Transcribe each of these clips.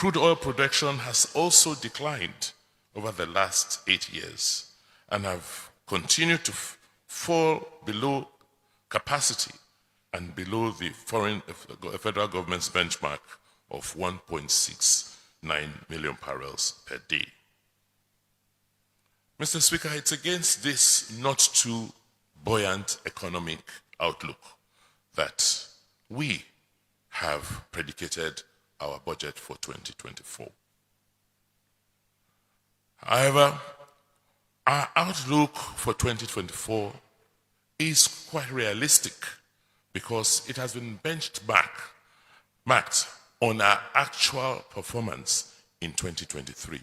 Crude oil production has also declined over the last 8 years and have continued to fall below capacity and below the federal government's benchmark of 1.69 million barrels per day. Mr. Speaker, it's against this not too buoyant economic outlook that we have predicated our budget for 2024. However, our outlook for 2024 is quite realistic because it has been marked on our actual performance in 2023.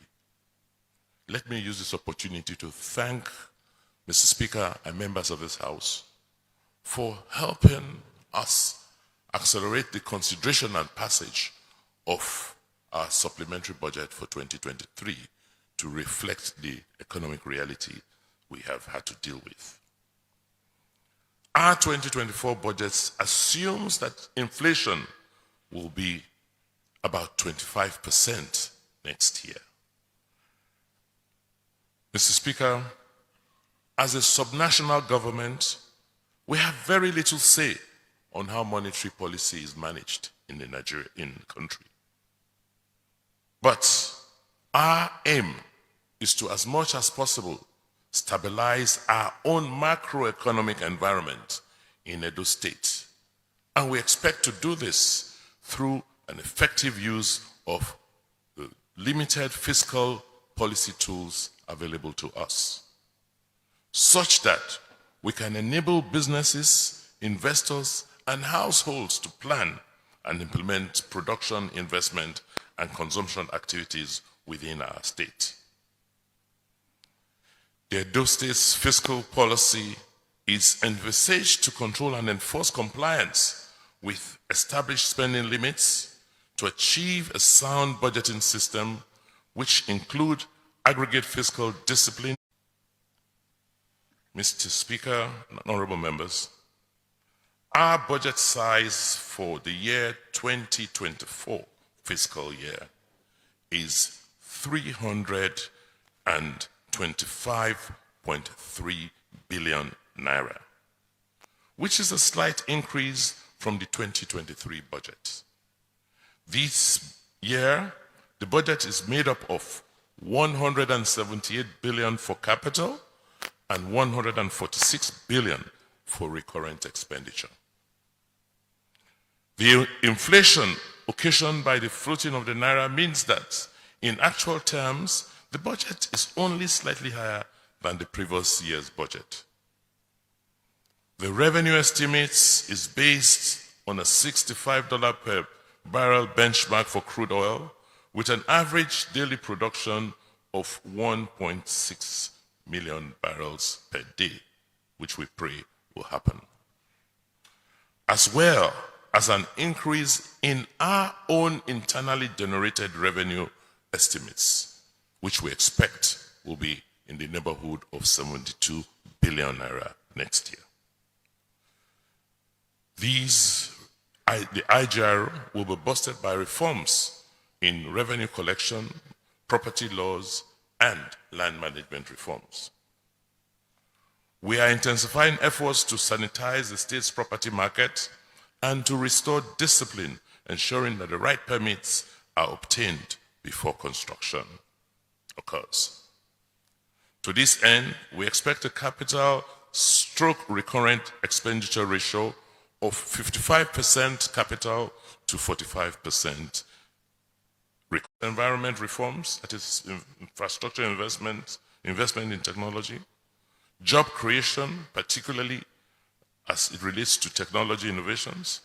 Let me use this opportunity to thank Mr. Speaker and members of this House for helping us accelerate the consideration and passage of our supplementary budget for 2023 to reflect the economic reality we have had to deal with. Our 2024 budget assumes that inflation will be about 25% next year. Mr. Speaker, as a subnational government, we have very little say on how monetary policy is managed in the country. But our aim is to, as much as possible, stabilize our own macroeconomic environment in Edo State. And we expect to do this through an effective use of the limited fiscal policy tools available to us, such that we can enable businesses, investors, and households to plan and implement production, investment, and consumption activities within our state. The Edo State's fiscal policy is envisaged to control and enforce compliance with established spending limits to achieve a sound budgeting system which include aggregate fiscal discipline. Mr. Speaker and honorable members, our budget size for the year 2024 fiscal year is 325.3 billion naira, which is a slight increase from the 2023 budget. This year, the budget is made up of 178 billion for capital and 146 billion for recurrent expenditure. The inflation occasioned by the floating of the naira means that, in actual terms, the budget is only slightly higher than the previous year's budget. The revenue estimates is based on a $65 per barrel benchmark for crude oil, with an average daily production of 1.6 million barrels per day, which we pray will happen, as well as an increase in our own internally generated revenue estimates, which we expect will be in the neighborhood of 72 billion naira next year. The IGR will be boosted by reforms in revenue collection, property laws, and land management reforms. We are intensifying efforts to sanitize the state's property market and to restore discipline, ensuring that the right permits are obtained before construction occurs. To this end, we expect a capital stroke recurrent expenditure ratio of 55% capital to 45%. Environment reforms, that is infrastructure investment in technology, job creation, particularly as it relates to technology innovations.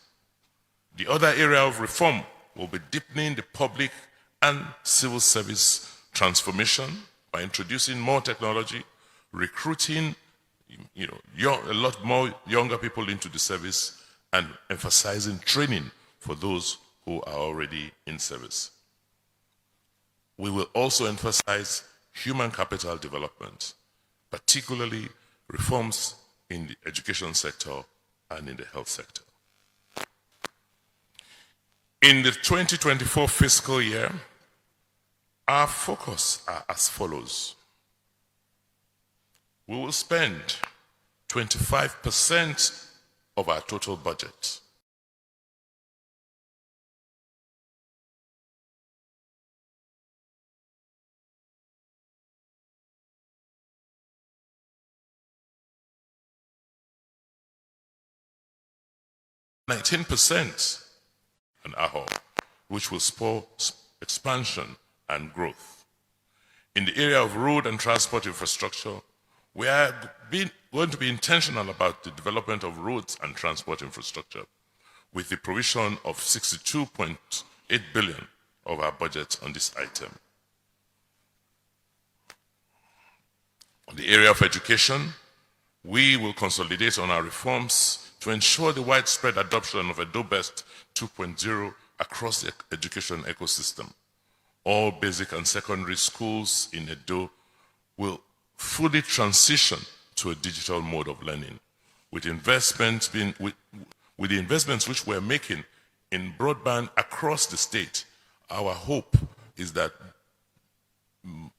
The other area of reform will be deepening the public and civil service transformation by introducing more technology, recruiting a lot more younger people into the service, and emphasizing training for those who are already in service. We will also emphasize human capital development, particularly reforms in the education sector and in the health sector. In the 2024 fiscal year, Our focus are as follows. We will spend 25% of our total budget – 19% an AHO, which will spur expansion and growth. In the area of road and transport infrastructure, we are going to be intentional about the development of roads and transport infrastructure with the provision of 62.8 billion of our budget on this item. On the area of education, we will consolidate on our reforms to ensure the widespread adoption of Edo Best 2.0 across the education ecosystem. All basic and secondary schools in Edo will fully transition to a digital mode of learning, with the investments which we're making in broadband across the state. Our hope is that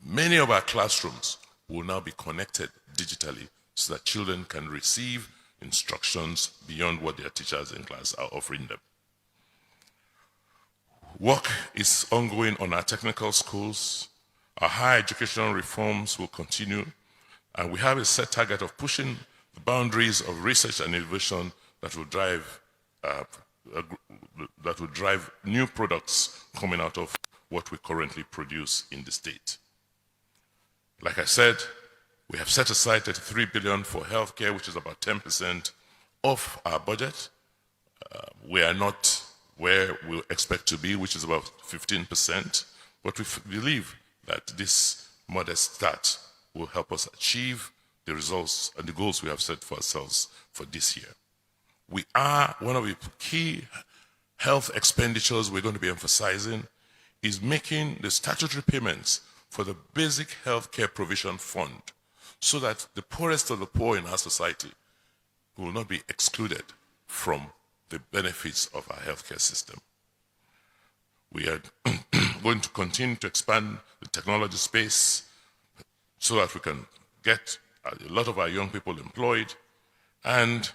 many of our classrooms will now be connected digitally so that children can receive instructions beyond what their teachers in class are offering them. Work is ongoing on our technical schools. Our higher educational reforms will continue, and we have a set target of pushing the boundaries of research and innovation that will drive new products coming out of what we currently produce in the state. Like I said, we have set aside 33 billion for healthcare, which is about 10% of our budget. We are not where we expect to be, which is about 15%, but we believe that this modest start will help us achieve the results and the goals we have set for ourselves for this year. One of the key health expenditures we're going to be emphasizing is making the statutory payments for the basic healthcare provision fund so that the poorest of the poor in our society will not be excluded from the benefits of our healthcare system. We are going to continue to expand the technology space so that we can get a lot of our young people employed. And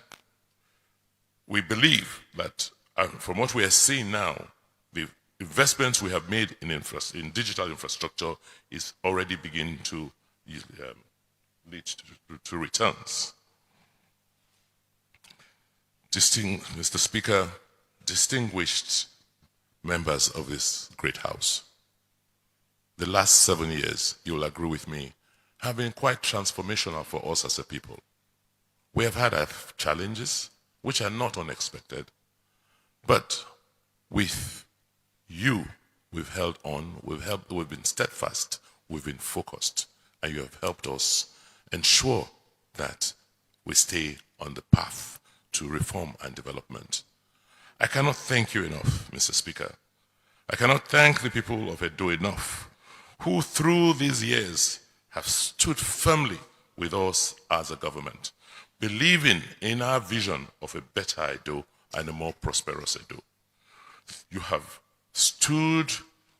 we believe that from what we are seeing now, the investments we have made in digital infrastructure is already beginning to lead to returns. Mr. Speaker, distinguished members of this great House, the last 7 years, you will agree with me, have been quite transformational for us as a people. We have had our challenges, which are not unexpected, but with you, we've held on, we've been steadfast, we've been focused, and you have helped us ensure that we stay on the path to reform and development. I cannot thank you enough, Mr. Speaker. I cannot thank the people of Edo enough, who through these years have stood firmly with us as a government, believing in our vision of a better Edo and a more prosperous Edo. You have stood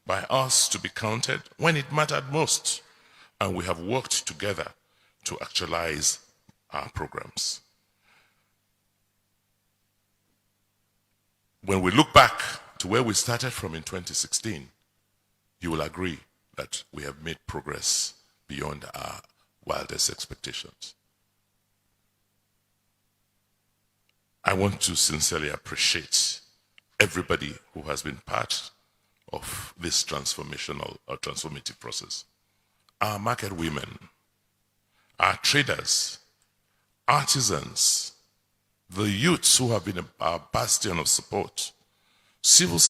by us to be counted when it mattered most, and we have worked together to actualize our programs. When we look back to where we started from in 2016, you will agree that we have made progress beyond our wildest expectations. I want to sincerely appreciate everybody who has been part of this transformational or transformative process. Our market women, our traders, artisans, the youths who have been our bastion of support, civil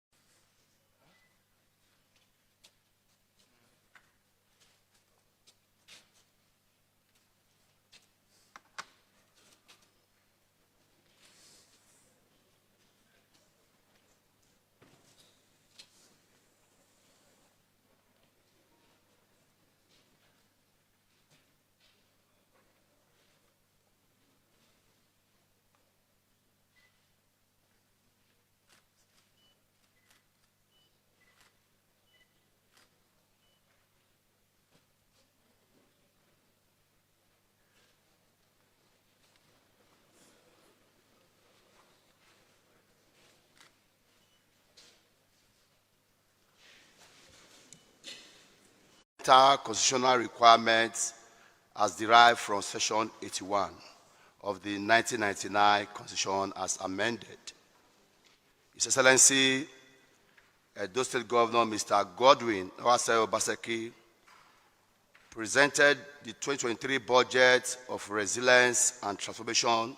fundamental constitutional requirements as derived from Section 81 of the 1999 Constitution as amended. His Excellency, Edo State Governor Mr. Godwin Obeseki presented the 2023 budget of resilience and transformation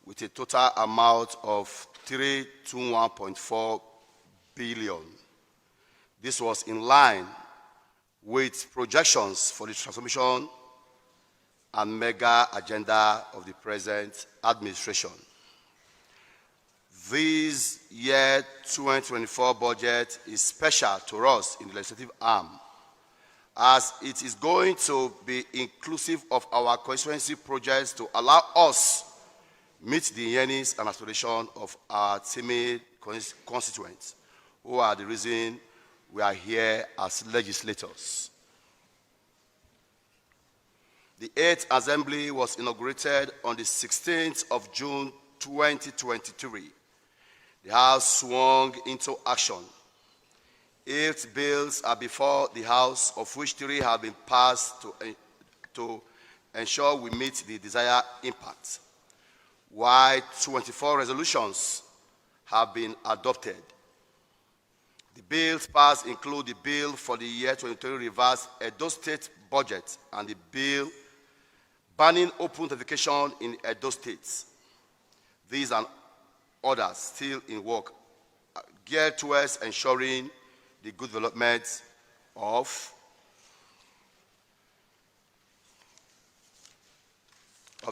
with a total amount of 321.4 billion. This was in line with projections for the transformation and mega agenda of the present administration. This year 2024 budget is special to us in the legislative arm, as it is going to be inclusive of our constituency projects to allow us meet the yearnings and aspirations of our timid constituents, who are the reason we are here as legislators. The 8th Assembly was inaugurated on the 16th of June 2023. The House swung into action. 8 bills are before the House, of which 3 have been passed to ensure we meet the desired impact, while 24 resolutions have been adopted. The bills passed include the bill for the year 2023 revised Edo State budget and the bill banning open defecation in Edo State. These and others still in work geared towards ensuring the good development of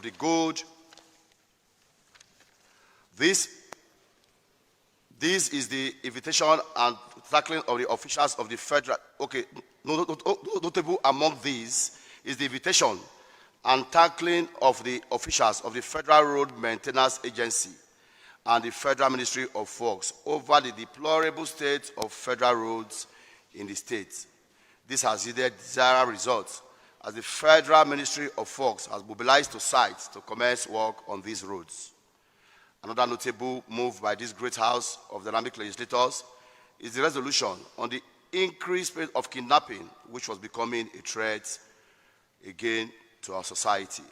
the good. This is the invitation and tackling of the officials of the federal. Okay, notable among these is the invitation and tackling of the officials of the Federal Road Maintenance Agency and the Federal Ministry of Works over the deplorable state of federal roads in the state. This has yielded desired results, as the Federal Ministry of Works has mobilized to sites to commence work on these roads. Another notable move by this great House of dynamic legislators is the resolution on the increased rate of kidnapping, which was becoming a threat again to our society.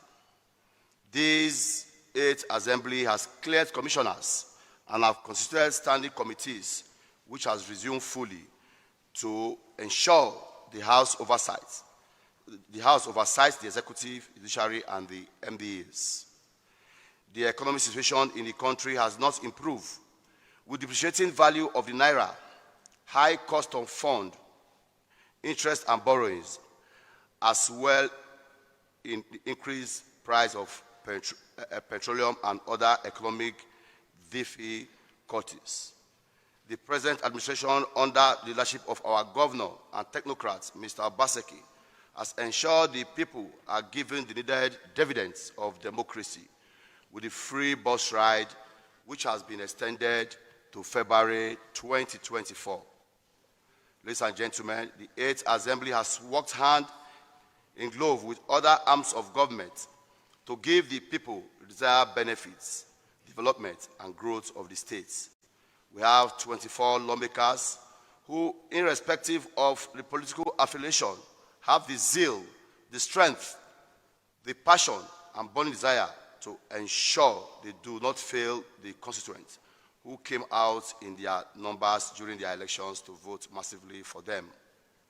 This 8th Assembly has cleared commissioners and have constituted standing committees, which has resumed fully to ensure the House oversights. The House oversights the executive, judiciary, and the MDAs. The economic situation in the country has not improved, with depreciating value of the naira, high cost of fund, interest and borrowings, as well in the increased price of petroleum and other economic difficulties. The present administration, under the leadership of our governor and technocrats, Mr. Obaseki, has ensured the people are given the needed dividends of democracy with the free bus ride, which has been extended to February 2024. Ladies and gentlemen, the 8th Assembly has worked hand in glove with other arms of government to give the people desired benefits, development, and growth of the states. We have 24 lawmakers who, irrespective of the political affiliation, have the zeal, the strength, the passion, and burning desire to ensure they do not fail the constituents who came out in their numbers during their elections to vote massively for them.